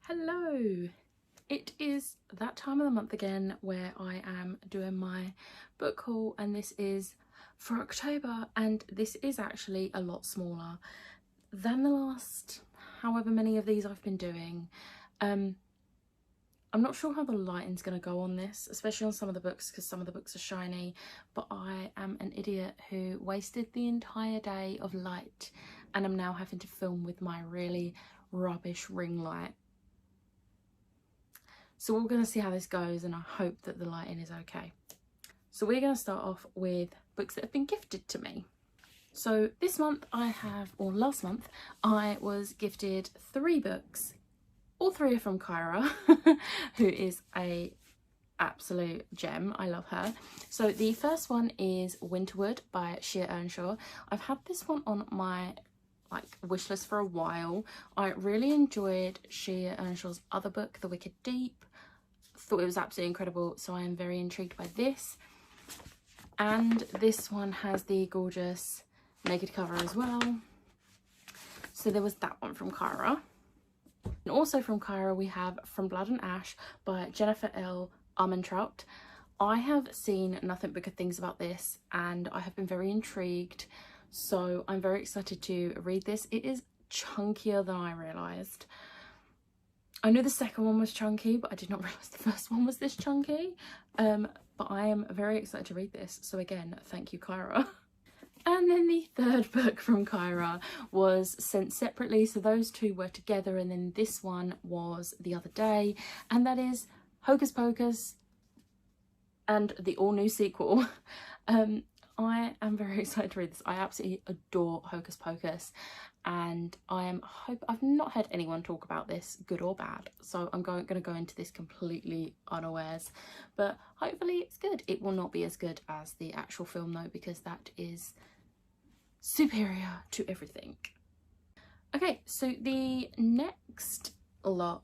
Hello! It is that time of the month again where I am doing my book haul, and this is for October, and this is actually a lot smaller than the last however many of these I've been doing. I'm not sure how the lighting's going to go on this, especially on some of the books because some of the books are shiny, but I am an idiot who wasted the entire day of light and I'm now having to film with my really rubbish ring light. So we're going to see how this goes, and I hope that the lighting is okay. So we're going to start off with books that have been gifted to me. So this month or last month, I was gifted 3 books. All 3 are from Kyra, who is a absolute gem. I love her. So the first one is Winterwood by Shea Ernshaw. I've had this one on my wish list for a while. I really enjoyed Shea Ernshaw's other book, The Wicked Deep. Thought it was absolutely incredible, so I am very intrigued by this. And this one has the gorgeous naked cover as well. So there was that one from Kyra. And also from Kyra we have From Blood and Ash by Jennifer L. Armentrout. I have seen nothing but good things about this and I have been very intrigued, so I'm very excited to read this. It is chunkier than I realised. I knew the second one was chunky, but I did not realise the first one was this chunky. But I am very excited to read this, so again, thank you, Kyra. And then the third book from Kyra was sent separately, so those 2 were together, and then this one was the other day, and that is Hocus Pocus and the all-new sequel. I am very excited to read this. I absolutely adore Hocus Pocus, and I've not heard anyone talk about this, good or bad, so I'm going to go into this completely unawares, but hopefully it's good. It will not be as good as the actual film though, because that is superior to everything. Okay, so the next lot,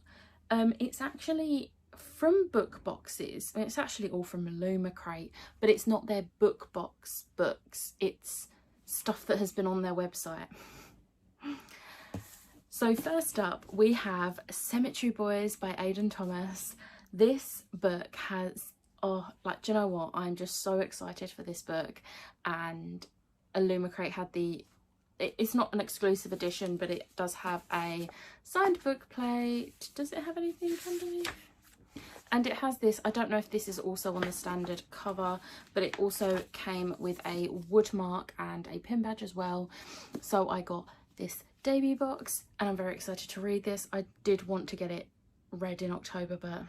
it's actually from Book Boxes. I mean, it's actually all from Illumicrate, but it's not their book box books, it's stuff that has been on their website. So first up we have Cemetery Boys by Aidan Thomas. This book has, do you know what, I'm just so excited for this book, and Illumicrate had it's not an exclusive edition, but it does have a signed book plate. Does it have anything underneath? And it has this, I don't know if this is also on the standard cover, but it also came with a wood mark and a pin badge as well. So I got this debut box and I'm very excited to read this. I did want to get it read in October, but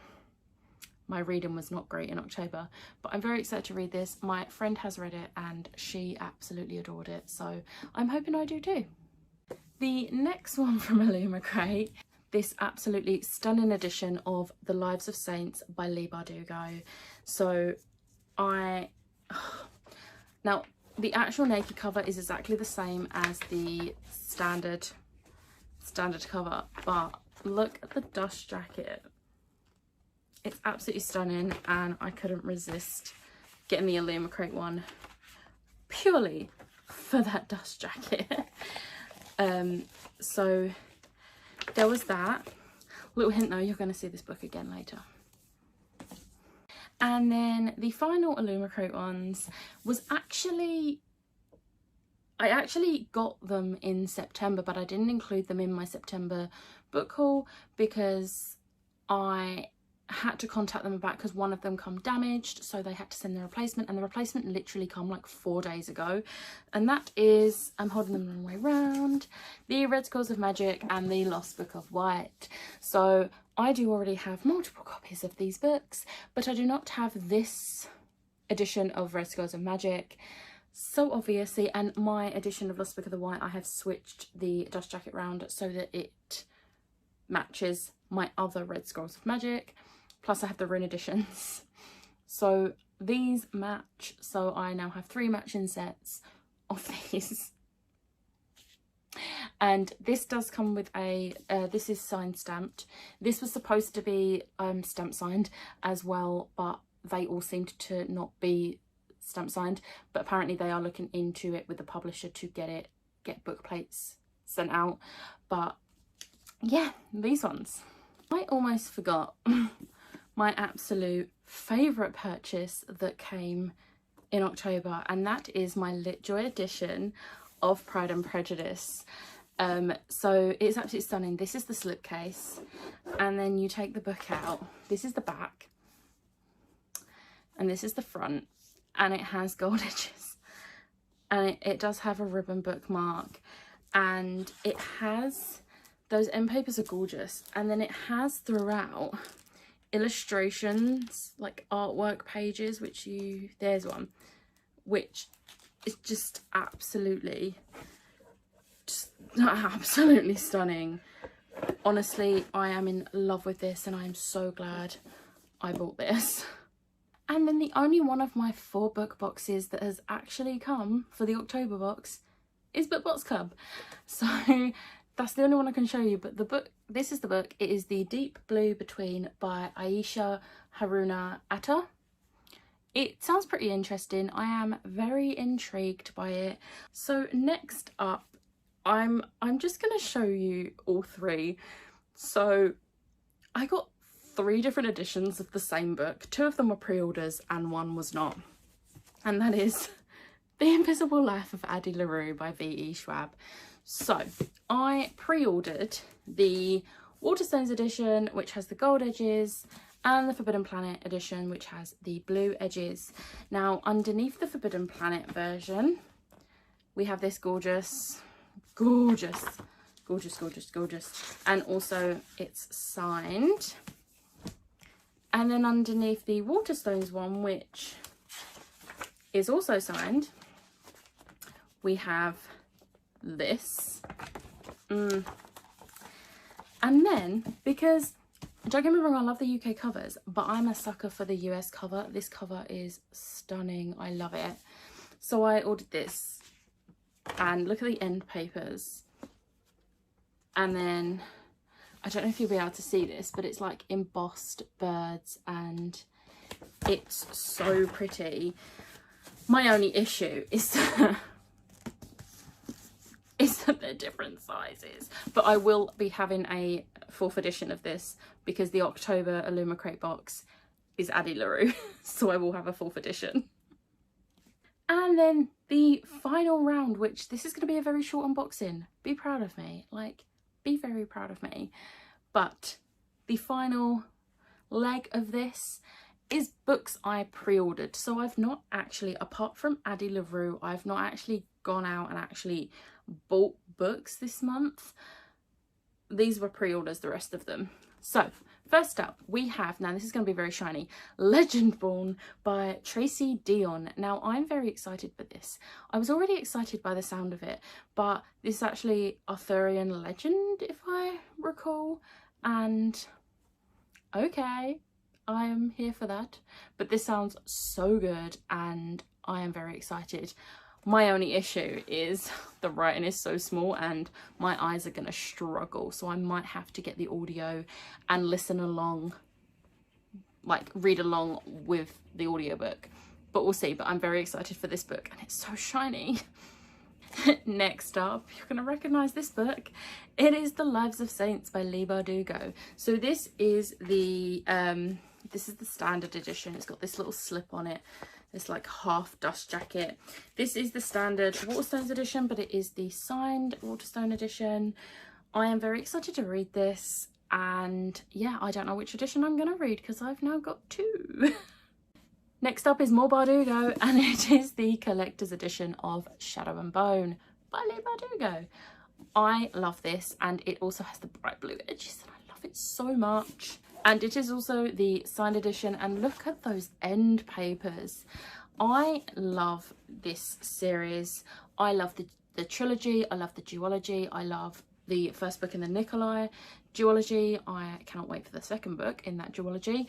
my reading was not great in October. But I'm very excited to read this. My friend has read it and she absolutely adored it, so I'm hoping I do too. The next one from Illumicrate, this absolutely stunning edition of The Lives of Saints by Leigh Bardugo. So now the actual naked cover is exactly the same as the standard cover, but look at the dust jacket. It's absolutely stunning and I couldn't resist getting the Illumicrate one purely for that dust jacket. So there was that. Little hint though, you're going to see this book again later. And then the final Illumicrate ones was I actually got them in September, but I didn't include them in my September book haul because I had to contact them about, because one of them come damaged, so they had to send the replacement, and the replacement literally come like 4 days ago, and that is, I'm holding them the wrong way round, the Red Scrolls of Magic and the Lost Book of White. So I do already have multiple copies of these books, but I do not have this edition of Red Scrolls of Magic. So obviously, and my edition of Lost Book of the White, I have switched the dust jacket round so that it matches my other Red Scrolls of Magic. Plus I have the rune editions. So these match, so I now have 3 matching sets of these. And this does come with a, this is signed stamped. This was supposed to be stamp signed as well, but they all seemed to not be stamp signed. But apparently they are looking into it with the publisher to get book plates sent out. But yeah, these ones. I almost forgot my absolute favourite purchase that came in October, and that is my LitJoy edition of Pride and Prejudice. So it's absolutely stunning. This is the slipcase, and then you take the book out. This is the back, and this is the front, and it has gold edges, and it does have a ribbon bookmark, and it has, those end papers are gorgeous, and then it has throughout illustrations, like artwork pages, which there's one which is just absolutely stunning. Honestly, I am in love with this, and I am so glad I bought this. And then the only one of my 4 book boxes that has actually come for the October box is BookBox Club. So that's the only one I can show you. But the book, this is the book. It is The Deep Blue Between by Ayesha Haruna Atta. It sounds pretty interesting. I am very intrigued by it. So next up, I'm just going to show you all 3. So I got 3 different editions of the same book. 2 of them were pre-orders and 1 was not. And that is The Invisible Life of Addie LaRue by V.E. Schwab. So I pre-ordered the Waterstones edition, which has the gold edges, and the Forbidden Planet edition, which has the blue edges. Now, underneath the Forbidden Planet version, we have this gorgeous, and also it's signed. And then underneath the Waterstones one, which is also signed, we have this. And then, because don't get me wrong, I love the UK covers, but I'm a sucker for the US cover. This cover is stunning. I love it. So I ordered this, and look at the end papers. And then, I don't know if you'll be able to see this, but it's like embossed birds, and it's so pretty. My only issue is that they're different sizes, but I will be having a 4th edition of this because the October Illumicrate box is Addie LaRue, so I will have a 4th edition. And then the final round, which this is going to be a very short unboxing. Be proud of me, like, be very proud of me. But the final leg of this is books I pre-ordered. So I've not actually, apart from Addie LaRue, I've not actually gone out and actually bought books this month. These were pre-orders, the rest of them. So first up we have, now this is going to be very shiny, Legendborn by Tracy Deonn. Now I'm very excited for this. I was already excited by the sound of it, but this is actually Arthurian legend, if I recall, and okay, I am here for that. But this sounds so good and I am very excited. My only issue is the writing is so small and my eyes are going to struggle, so I might have to get the audio and listen along, like read along with the audiobook, but we'll see. But I'm very excited for this book and it's so shiny. Next up, you're going to recognise this book. It is The Lives of Saints by Leigh Bardugo. So this is the standard edition. It's got this little slip on it. This like half dust jacket. This is the standard Waterstones edition, but it is the signed Waterstone edition. I am very excited to read this, and yeah, I don't know which edition I'm going to read because I've now got 2. Next up is more Bardugo, and it is the collector's edition of Shadow and Bone by Leigh Bardugo. I love this, and it also has the bright blue edges and I love it so much. And it is also the signed edition, and look at those end papers. I love this series. I love the trilogy, I love the duology, I love the first book in the Nikolai duology. I cannot wait for the second book in that duology.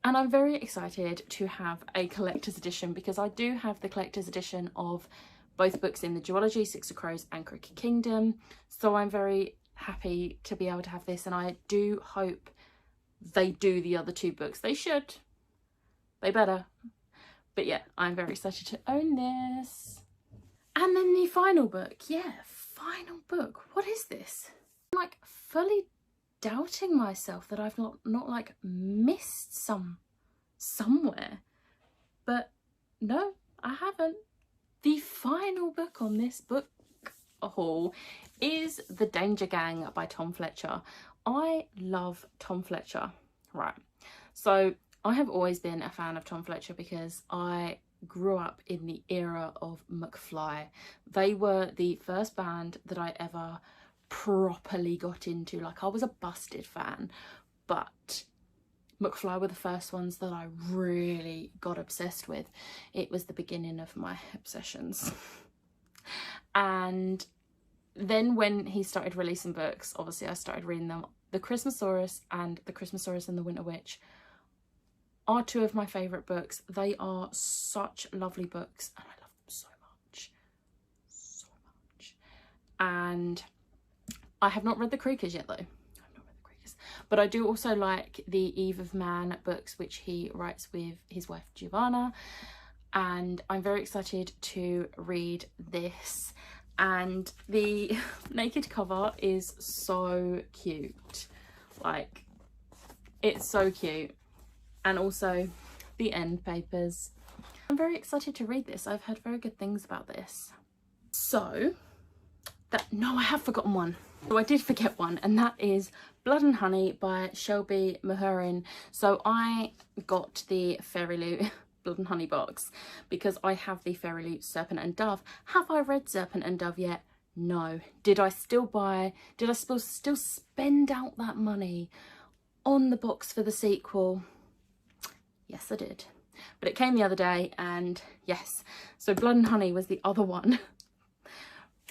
And I'm very excited to have a collector's edition because I do have the collector's edition of both books in the duology, Six of Crows and Crooked Kingdom. So I'm very happy to be able to have this, and I do hope they do the other 2 books. They should. They better. But yeah, I'm very excited to own this. And then the final book. Yeah, final book. What is this? I'm like fully doubting myself that I've not like missed somewhere, but no, I haven't. The final book on this book haul is The Danger Gang by Tom Fletcher. I love Tom Fletcher. Right, so I have always been a fan of Tom Fletcher because I grew up in the era of McFly. They were the first band that I ever properly got into. Like, I was a Busted fan, but McFly were the first ones that I really got obsessed with. It was the beginning of my obsessions. And then when he started releasing books, obviously I started reading them. The Christmasaurus and The Christmasaurus and the Winter Witch are two of my favourite books. They are such lovely books and I love them so much. So much. And I have not read The Creekers yet though. I've not read The Creekers. But I do also like the Eve of Man books, which he writes with his wife Giovanna. And I'm very excited to read this. And the naked cover is so cute. Like, it's so cute. And also the end papers. I'm very excited to read this. I've heard very good things about this. So, no, I have forgotten one. So I did forget one, and that is Blood and Honey by Shelby Mahurin. So I got the Fairy Loot Blood and Honey box because I have the Fairy Loot Serpent and Dove. Have I read Serpent and Dove yet? No. Did I still spend out that money on the box for the sequel? Yes, I did. But it came the other day, and yes. So Blood and Honey was the other one.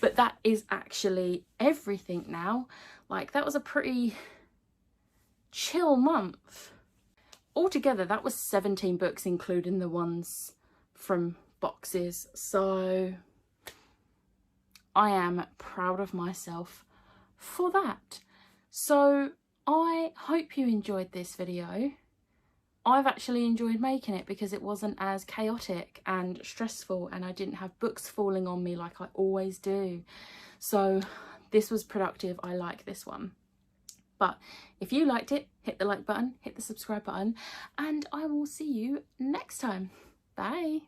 But that is actually everything now. Like, that was a pretty chill month. Altogether, that was 17 books, including the ones from boxes. So I am proud of myself for that. So I hope you enjoyed this video. I've actually enjoyed making it because it wasn't as chaotic and stressful, and I didn't have books falling on me like I always do. So this was productive. I like this one. But if you liked it, hit the like button, hit the subscribe button, and I will see you next time. Bye.